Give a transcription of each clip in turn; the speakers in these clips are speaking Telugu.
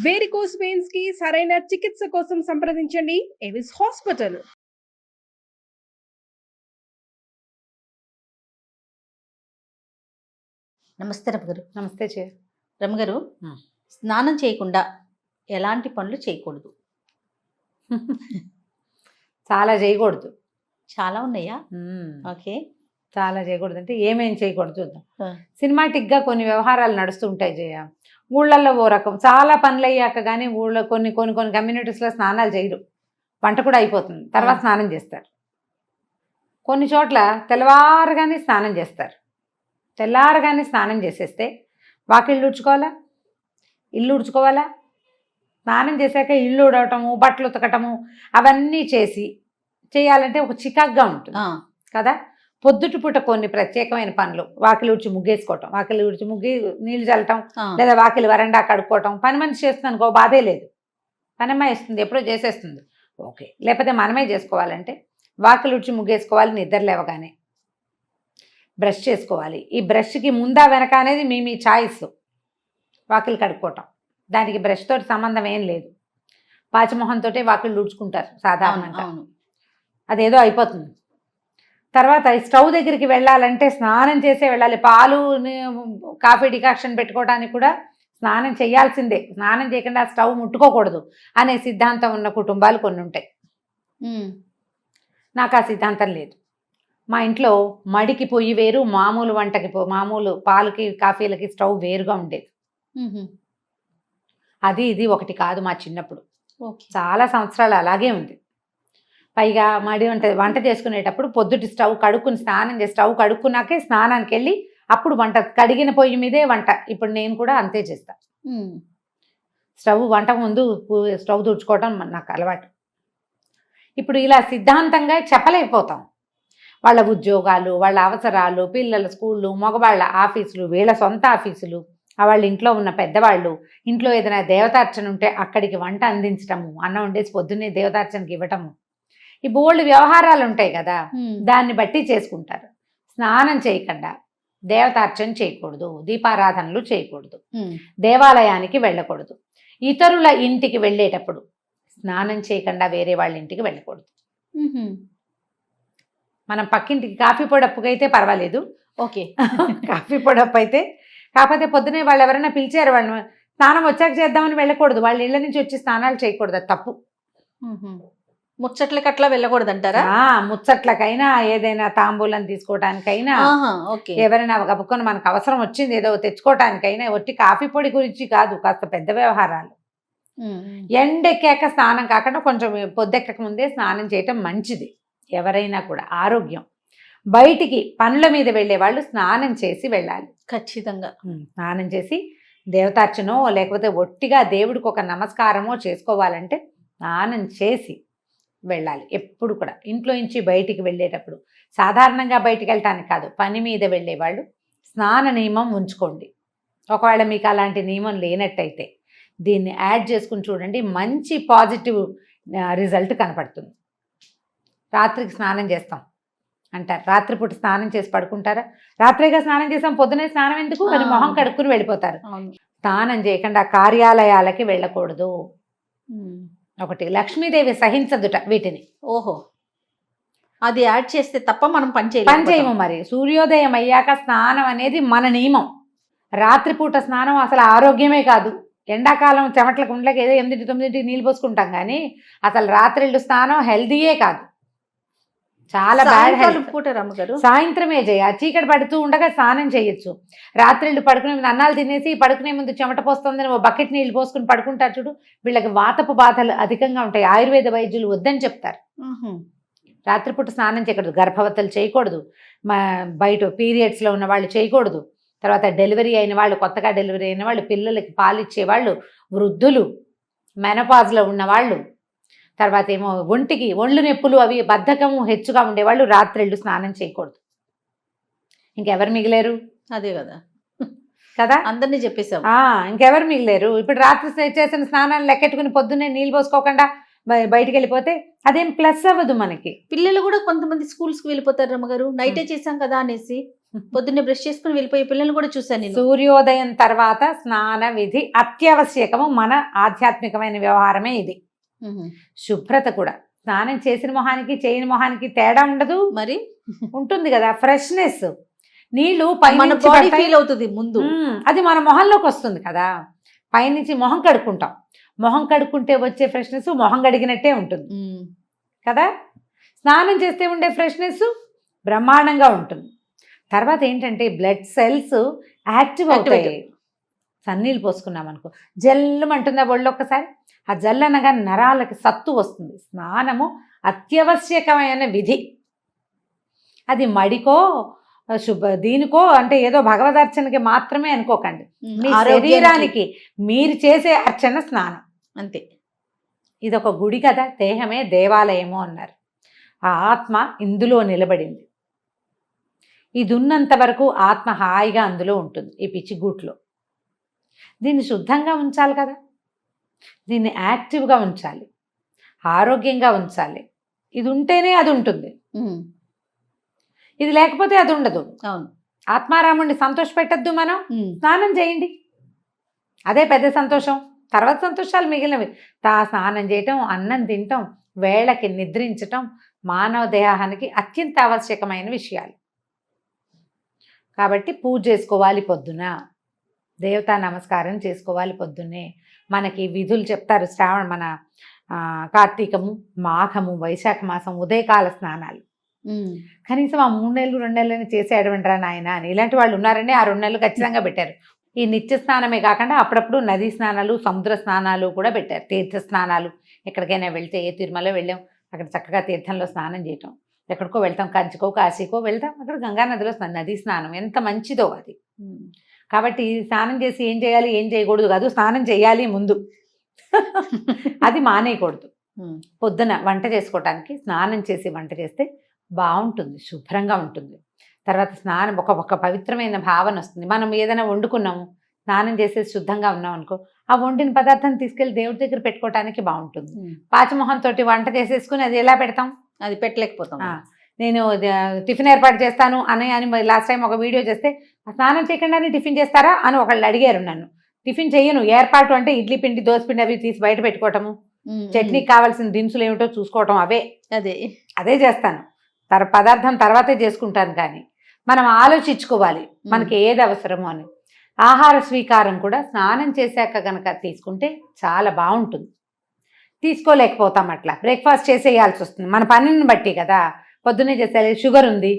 వేరికోస్ వెయిన్స్ కి సరైన చికిత్స కోసం సంప్రదించండి ఎవిస్ హాస్పిటల్. నమస్తే రమగారు. నమస్తే రమగారు, స్నానం చేయకుండా ఎలాంటి పనులు చేయకూడదు? చాలా చేయకూడదు. చాలా ఉన్నాయా? ఓకే. చాలా చేయకూడదు అంటే ఏమేం చేయకూడదు చూద్దాం. సినిమాటిక్గా కొన్ని వ్యవహారాలు నడుస్తుంటాయి జయ. ఊళ్ళల్లో ఓ రకం చాలా పనులు అయ్యాక కానీ ఊళ్ళో కొన్ని కొన్ని కొన్ని కమ్యూనిటీస్లో స్నానాలు చేయరు. వంట కూడా అయిపోతుంది, తర్వాత స్నానం చేస్తారు. కొన్ని చోట్ల తెల్లవారుగానే స్నానం చేస్తారు. తెల్లారగానే స్నానం చేసేస్తే వాకిళ్ళు ఉడ్చుకోవాలా, ఇల్లు ఉడ్చుకోవాలా, స్నానం చేశాక ఇల్లు ఉడవటము, బట్టలు ఉతకటము అవన్నీ చేయాలంటే ఒక చికాగ్గా ఉంటుంది కదా. పొద్దుటి పూట కొన్ని ప్రత్యేకమైన పనులు, వాకిలి ఉడిచి ముగ్గేసుకోవటం, వాకిలి ఉడిచి ముగ్గి నీళ్లు చల్లటం, లేదా వాకిలి వరండా కడుక్కోవటం. పని మనిషి చేస్తుంది అనుకో బాధే లేదు, పనమ్మ వేస్తుంది, ఎప్పుడో చేసేస్తుంది, ఓకే. లేకపోతే మనమే చేసుకోవాలంటే వాకిలి ఉడిచి ముగ్గేసుకోవాలి, నిద్ర లేవగానే బ్రష్ చేసుకోవాలి. ఈ బ్రష్కి ముందా వెనక అనేది మీ చాయిస్. వాకిలి కడుక్కోవటం దానికి బ్రష్ తోటి సంబంధం ఏం లేదు. పాచిమొహంతో వాకిళ్ళు ఊడ్చుకుంటారు సాధారణంగా, అదేదో అయిపోతుంది. తర్వాత స్టవ్ దగ్గరికి వెళ్ళాలంటే స్నానం చేసే వెళ్ళాలి. పాలు కాఫీ డికాక్షన్ పెట్టుకోవడానికి కూడా స్నానం చేయాల్సిందే. స్నానం చేయకుండా స్టవ్ ముట్టుకోకూడదు అనే సిద్ధాంతం ఉన్న కుటుంబాలు కొన్ని ఉంటాయి. నాకు ఆ సిద్ధాంతం లేదు. మా ఇంట్లో మడికి పొయ్యి వేరు, మామూలు వంటకి మామూలు పాలకి కాఫీలకి స్టవ్ వేరుగా ఉండేది. అది ఇది ఒకటి కాదు. మా చిన్నప్పుడు చాలా సంవత్సరాలు అలాగే ఉంది. పైగా మడి వంట చేసుకునేటప్పుడు పొద్దుటి స్టవ్ కడుక్కుని స్నానం చేసి స్టవ్ కడుక్కున్నాకే స్నానానికి వెళ్ళి అప్పుడు వంట, కడిగిన పొయ్యి మీదే వంట. ఇప్పుడు నేను కూడా అంతే చేస్తా. స్టవ్ వంటకు ముందు స్టవ్ తుడుచుకోవటం నాకు అలవాటు. ఇప్పుడు ఇలా సిద్ధాంతంగా చెప్పలేకపోతాం. వాళ్ళ ఉద్యోగాలు, వాళ్ళ అవసరాలు, పిల్లల స్కూళ్ళు, మగవాళ్ళ ఆఫీసులు, వీళ్ళ సొంత ఆఫీసులు, వాళ్ళ ఇంట్లో ఉన్న పెద్దవాళ్ళు, ఇంట్లో ఏదైనా దేవతార్చన ఉంటే అక్కడికి వంట అందించటము, అన్నం వండేసి పొద్దున్నే దేవతార్చనకి ఇవ్వటము, ఈ బోల్డ్ వ్యవహారాలు ఉంటాయి కదా, దాన్ని బట్టి చేసుకుంటారు. స్నానం చేయకుండా దేవతార్చన చేయకూడదు, దీపారాధనలు చేయకూడదు, దేవాలయానికి వెళ్ళకూడదు, ఇతరుల ఇంటికి వెళ్ళేటప్పుడు స్నానం చేయకుండా వేరే వాళ్ళ ఇంటికి వెళ్ళకూడదు. మనం పక్కింటికి కాఫీ పొడప్పుకి అయితే పర్వాలేదు, ఓకే. కాఫీ పొడప్పు అయితే, కాకపోతే పొద్దునే వాళ్ళు ఎవరైనా పిలిచారు, వాళ్ళు స్నానం వచ్చాక చేద్దామని వెళ్ళకూడదు. వాళ్ళ ఇళ్ళ నుంచి వచ్చి స్నానాలు చేయకూడదు, అది తప్పు. ముచ్చట్లకి అట్లా వెళ్ళకూడదు అంటారా? ముచ్చట్లకైనా, ఏదైనా తాంబూలం తీసుకోవడానికైనా, ఎవరైనా గబుక్కొని మనకు అవసరం వచ్చింది ఏదో తెచ్చుకోవటానికైనా, ఒట్టి కాఫీ పొడి గురించి కాదు, కాస్త పెద్ద వ్యవహారాలు. ఎండెక్కాక స్నానం కాకుండా కొంచెం పొద్దెక్కక ముందే స్నానం చేయటం మంచిది. ఎవరైనా కూడా ఆరోగ్యం. బయటికి పనుల మీద వెళ్ళే వాళ్ళు స్నానం చేసి వెళ్ళాలి ఖచ్చితంగా. స్నానం చేసి దేవతార్చనో లేకపోతే ఒట్టిగా దేవుడికి ఒక నమస్కారమో చేసుకోవాలంటే స్నానం చేసి వెళ్ళాలి. ఎప్పుడు కూడా ఇంట్లో నుంచి బయటికి వెళ్ళేటప్పుడు, సాధారణంగా బయటికి వెళ్ళటానికి కాదు, పని మీద వెళ్ళే వాళ్ళు స్నాన నియమం ఉంచుకోండి. ఒకవేళ మీకు అలాంటి నియమం లేనట్టయితే దీన్ని యాడ్ చేసుకుని చూడండి, మంచి పాజిటివ్ రిజల్ట్ కనపడుతుంది. రాత్రికి స్నానం చేస్తాం అంటారు, రాత్రిపూట స్నానం చేసి పడుకుంటారా? రాత్రిగా స్నానం చేస్తాం, పొద్దునే స్నానం ఎందుకు అని మొహం కడుక్కుని వెళ్ళిపోతారు. స్నానం చేయకుండా కార్యాలయాలకి వెళ్ళకూడదు. ఒకటి, లక్ష్మీదేవి సహించదుట వీటిని. ఓహో, అది యాడ్ చేస్తే తప్ప మనం పని చేయము. మరి సూర్యోదయం అయ్యాక స్నానం అనేది మన నియమం. రాత్రిపూట స్నానం అసలు ఆరోగ్యమే కాదు. ఎండాకాలం చెమట్ల కుండలకి ఏదో 8-9 నీళ్ళు పోసుకుంటాం, కానీ అసలు రాత్రిళ్ళు స్నానం హెల్దీయే కాదు, చాలా బ్యాడ్ హెల్త్. సాయంత్రమే చేయ, చీకటి పడుతూ ఉండగా స్నానం చేయొచ్చు. రాత్రిళ్ళు పడుకునే ముందు అన్నాలు తినేసి పడుకునే ముందు చెమట పోస్తుందని ఓ బకెట్ నీళ్ళు పోసుకుని పడుకుంటారు చూడు, వీళ్ళకి వాతపు బాధలు అధికంగా ఉంటాయి. ఆయుర్వేద వైద్యులు వద్దని చెప్తారు. రాత్రిపూట స్నానం చేయకూడదు. గర్భవతులు చేయకూడదు, బయట పీరియడ్స్లో ఉన్న వాళ్ళు చేయకూడదు. తర్వాత డెలివరీ అయిన వాళ్ళు, కొత్తగా డెలివరీ అయిన వాళ్ళు, పిల్లలకి పాలిచ్చే వాళ్ళు, వృద్ధులు, మెనోపాజ్లో ఉన్నవాళ్ళు, తర్వాత ఏమో ఒళ్ళు నొప్పులు అవి బద్ధకము హెచ్చుగా ఉండేవాళ్ళు రాత్రిళ్ళు స్నానం చేయకూడదు. ఇంకెవరు మిగిలేరు? అదే కదా కదా, అందరినీ చెప్పేసాం. ఇంకెవరు మిగిలేరు? ఇప్పుడు రాత్రి చేసిన స్నానాన్ని లెక్కెట్టుకుని పొద్దున్నే నీళ్ళు పోసుకోకుండా బయటికి వెళ్ళిపోతే అదేం ప్లస్ అవ్వదు మనకి. పిల్లలు కూడా కొంతమంది స్కూల్స్కి వెళ్ళిపోతారు రమ్మగారు, నైటే చేసాం కదా అనేసి. పొద్దున్నే బ్రష్ చేసుకుని వెళ్ళిపోయే పిల్లల్ని కూడా చూసాను నేను. సూర్యోదయం తర్వాత స్నాన విధి అత్యావశ్యకము. మన ఆధ్యాత్మికమైన వ్యవహారమే ఇది. శుభ్రత కూడా స్నానం చేసిన మొహానికి చేయని మొహానికి తేడా ఉండదు, మరి ఉంటుంది కదా. ఫ్రెష్నెస్, నీళ్లు మన పైనుంచి బాడీ పడతాయి. ఫీల్ అవుతుంది ముందు. అది మన మొహంలోకి వస్తుంది కదా. పైనుంచి మొహం కడుక్కుంటాం, మొహం కడుక్కుంటే వచ్చే ఫ్రెష్నెస్ మొహం కడిగినట్టే ఉంటుంది కదా. స్నానం చేస్తే ఉండే ఫ్రెష్నెస్ బ్రహ్మాండంగా ఉంటుంది. తర్వాత ఏంటంటే బ్లడ్ సెల్స్ యాక్టివ్ అవుతాయి. సన్నీళ్ళు పోసుకున్నాం అనుకో జల్లుమంటుందా ఒళ్ళు ఒక్కసారి. ఆ జల్లు అనగా నరాలకి సత్తు వస్తుంది. స్నానము అత్యవశ్యకమైన విధి. అది మడికో దీనికో అంటే ఏదో భగవదర్చనకి మాత్రమే అనుకోకండి. మీ శరీరానికి మీరు చేసే అర్చన స్నానం అంతే. ఇది ఒక గుడి కదా, దేహమే దేవాలయము అన్నారు. ఆ ఆత్మ ఇందులో నిలబడింది. ఇది ఉన్నంత వరకు ఆత్మ హాయిగా అందులో ఉంటుంది, ఈ పిచ్చిగూట్లో. దీన్ని శుద్ధంగా ఉంచాలి కదా, దీన్ని యాక్టివ్గా ఉంచాలి, ఆరోగ్యంగా ఉంచాలి. ఇది ఉంటేనే అది ఉంటుంది, ఇది లేకపోతే అది ఉండదు. అవును. ఆత్మారాముడిని సంతోష పెట్టద్దు. మనం స్నానం చేయండి, అదే పెద్ద సంతోషం. తర్వాత సంతోషాలు మిగిలినవి. స్నానం చేయటం, అన్నం తినటం, వేళకి నిద్రించటం మానవ దేహానికి అత్యంత ఆవశ్యకమైన విషయాలు. కాబట్టి పూజ చేసుకోవాలి పొద్దున, దేవతా నమస్కారం చేసుకోవాలి పొద్దున్నే. మనకి విధులు చెప్తారు. మన కార్తీకము, మాఘము, వైశాఖ మాసం ఉదయకాల స్నానాలు. కనీసం ఆ 3 నెలలు 2 నెలలని చేసేయడమంటారా నాయన అని ఇలాంటి వాళ్ళు ఉన్నారని ఆ 2 నెలలు ఖచ్చితంగా పెట్టారు. ఈ నిత్య స్నానమే కాకుండా అప్పుడప్పుడు నదీ స్నానాలు, సముద్ర స్నానాలు కూడా పెట్టారు. తీర్థ స్నానాలు, ఎక్కడికైనా వెళ్తే, ఏ తిరుమల వెళ్ళాం అక్కడ చక్కగా తీర్థంలో స్నానం చేయటం, ఎక్కడికో వెళ్తాం, కంచికో కాశీకో వెళ్తాం, అక్కడ గంగానదిలో నదీ స్నానం ఎంత మంచిదో అది. కాబట్టి స్నానం చేసి ఏం చేయాలి ఏం చేయకూడదు కాదు, స్నానం చేయాలి ముందు. అది మానేయకూడదు. పొద్దున వంట చేసుకోవటానికి స్నానం చేసి వంట చేస్తే బాగుంటుంది, శుభ్రంగా ఉంటుంది. తర్వాత స్నానం ఒక పవిత్రమైన భావన వస్తుంది. మనం ఏదైనా వండుకున్నాము, స్నానం చేసేసి శుద్ధంగా ఉన్నాం అనుకో, ఆ వండిన పదార్థాన్ని తీసుకెళ్లి దేవుడి దగ్గర పెట్టుకోవటానికి బాగుంటుంది. పాచమొహంతో వంట చేసేసుకుని అది ఎలా పెడతాం, అది పెట్టలేకపోతాం. నేను టిఫిన్ ఏర్పాటు చేస్తాను అని లాస్ట్ టైం ఒక వీడియో చేస్తే, స్నానం చేయకుండానే టిఫిన్ చేస్తారా అని ఒకళ్ళు అడిగారు నన్ను. టిఫిన్ చెయ్యను, ఏర్పాటు అంటే ఇడ్లీ పిండి, దోశ పిండి అవి తీసి బయట పెట్టుకోవటము, చట్నీకి కావాల్సిన దినుసులు ఏమిటో చూసుకోవటం, అదే చేస్తాను. పదార్థం తర్వాతే చేసుకుంటాను. కానీ మనం ఆలోచించుకోవాలి మనకి ఏది అవసరమో అని. ఆహార స్వీకారం కూడా స్నానం చేశాక గనక తీసుకుంటే చాలా బాగుంటుంది. తీసుకోలేకపోతాం, అట్లా బ్రేక్ఫాస్ట్ చేసేయాల్సి వస్తుంది మన పనిని బట్టి కదా. పొద్దున్నే చేసేయాలి, షుగర్ ఉంది,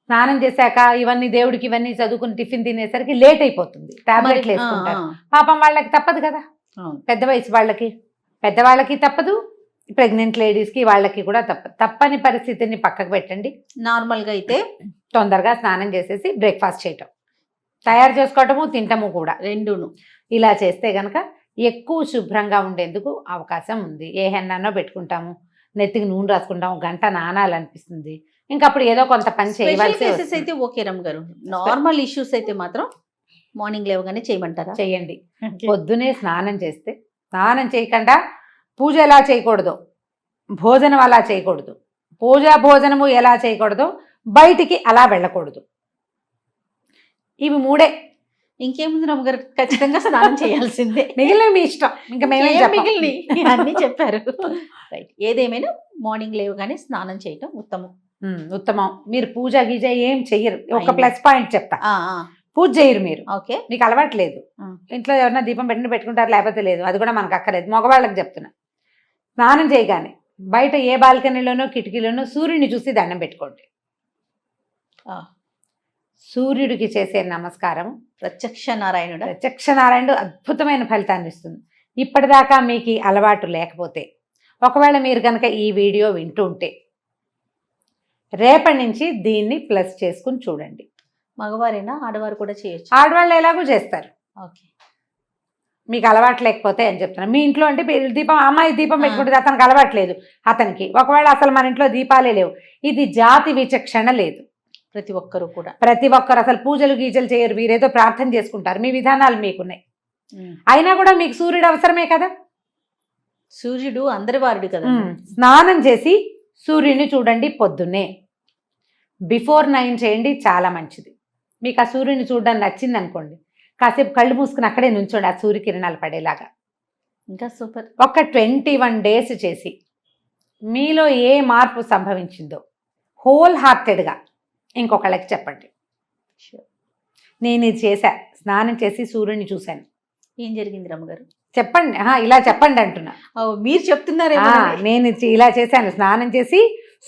స్నానం చేశాక ఇవన్నీ దేవుడికి ఇవన్నీ చదువుకుని టిఫిన్ తినేసరికి లేట్ అయిపోతుంది, టాబ్లెట్లు వేసుకుంటారు. పాపం వాళ్ళకి తప్పదు కదా, పెద్ద వయసు పెద్దవాళ్ళకి తప్పదు, ప్రెగ్నెంట్ లేడీస్కి వాళ్ళకి కూడా తప్పని పరిస్థితిని పక్కకు పెట్టండి. నార్మల్గా అయితే తొందరగా స్నానం చేసేసి బ్రేక్ఫాస్ట్ చేయటం, తయారు చేసుకోవటము, తింటము కూడా రెండును. ఇలా చేస్తే గనక ఎక్కువ శుభ్రంగా ఉండేందుకు అవకాశం ఉంది. ఏ హెన్నో పెట్టుకుంటాము, నెత్తికి నూనె రాసుకుంటాము, గంట నానాలనిపిస్తుంది, ఇంకా అప్పుడు ఏదో కొంత పని చేయవలసి అయితే ఓకే రమ్ గారు. నార్మల్ ఇష్యూస్ అయితే మాత్రం మార్నింగ్ లేవగానే చేయమంటారా? చేయండి. పొద్దునే స్నానం చేస్తే, స్నానం చేయకుండా పూజ ఎలా చేయకూడదు, భోజనం అలా చేయకూడదు, భోజనము ఎలా చేయకూడదు, బయటికి అలా వెళ్ళకూడదు. ఇవి 3. ఇంకేముంది రమ్మ గారు, ఖచ్చితంగా స్నానం చేయాల్సిందే. మిగిలిన మీ ఇష్టం, ఇంకా మేమే మిగిలిన అన్ని చెప్పారు. రైట్. ఏదేమైనా మార్నింగ్ లేవగానే స్నానం చేయటం ఉత్తమం. మీరు పూజ గీజ ఏం చెయ్యరు. ఒక ప్లస్ పాయింట్ చెప్తా, పూజ చేయరు మీరు. ఓకే, మీకు అలవాట్లేదు. ఇంట్లో ఎవరన్నా దీపం పెట్టుకుంటారు, లేకపోతే లేదు, అది కూడా మనకు అక్కర్లేదు. మగవాళ్ళకి చెప్తున్నా, స్నానం చేయగానే బయట ఏ బాల్కనీలోనో కిటికీలోనో సూర్యుని చూసి దండం పెట్టుకోండి. సూర్యుడికి చేసే నమస్కారం ప్రత్యక్ష నారాయణుడు అద్భుతమైన ఫలితాన్ని ఇస్తుంది. ఇప్పటిదాకా మీకు అలవాటు లేకపోతే, ఒకవేళ మీరు కనుక ఈ వీడియో వింటూ ఉంటే, రేపటి నుంచి దీన్ని ప్లస్ చేసుకుని చూడండి. మగవారైనా ఆడవారు కూడా చేయొచ్చు? ఆడవాళ్ళు ఎలాగో చేస్తారు. ఓకే, మీకు అలవాటు లేకపోతే అని చెప్తున్నాను. మీ ఇంట్లో అంటే దీపం, అమ్మాయి దీపం పెట్టుకుంటుంది, అతనికి అలవాట్లేదు, అతనికి ఒకవేళ అసలు మన ఇంట్లో దీపాలే లేవు, ఇది జాతి విచక్షణ లేదు. ప్రతి ఒక్కరు అసలు పూజలు గీజలు చేయరు, వీరేదో ప్రార్థన చేసుకుంటారు, మీ విధానాలు మీకున్నాయి. అయినా కూడా మీకు సూర్యుడు అవసరమే కదా. సూర్యుడు అందరి వారుడు కదా. స్నానం చేసి సూర్యుడిని చూడండి పొద్దున్నే. బిఫోర్ 9 చేయండి, చాలా మంచిది. మీకు ఆ సూర్యుని చూడడం నచ్చింది అనుకోండి, కాసేపు కళ్ళు మూసుకుని అక్కడే నుంచోండి ఆ సూర్యకిరణాలు పడేలాగా. ఇంకా సూపర్. ఒక 21 days చేసి మీలో ఏ మార్పు సంభవించిందో హోల్ హార్టెడ్గా ఇంకొకళ్ళకి చెప్పండి. నేను ఇది చేశా, స్నానం చేసి సూర్యుని చూశాను. ఏం జరిగింది రమ్మగారు? చెప్పండి, ఇలా చెప్పండి అంటున్నా. మీరు చెప్తున్నారే. నేను ఇలా చేశాను, స్నానం చేసి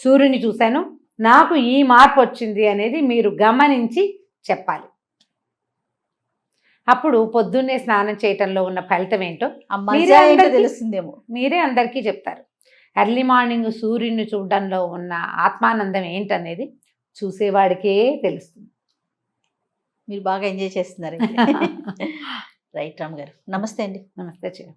సూర్యుని చూశాను, నాకు ఈ మార్పు వచ్చింది అనేది మీరు గమనించి చెప్పాలి. అప్పుడు పొద్దున్నే స్నానం చేయటంలో ఉన్న ఫలితం ఏంటో తెలుస్తుందేమో, మీరే అందరికీ చెప్తారు. ఎర్లీ మార్నింగ్ సూర్యుని చూడడంలో ఉన్న ఆత్మానందం ఏంటనేది చూసేవాడికే తెలుస్తుంది. మీరు బాగా ఎంజాయ్ చేస్తున్నారు. రైట్ రామ్ గారు, నమస్తే అండి. నమస్తే చెయ్యి.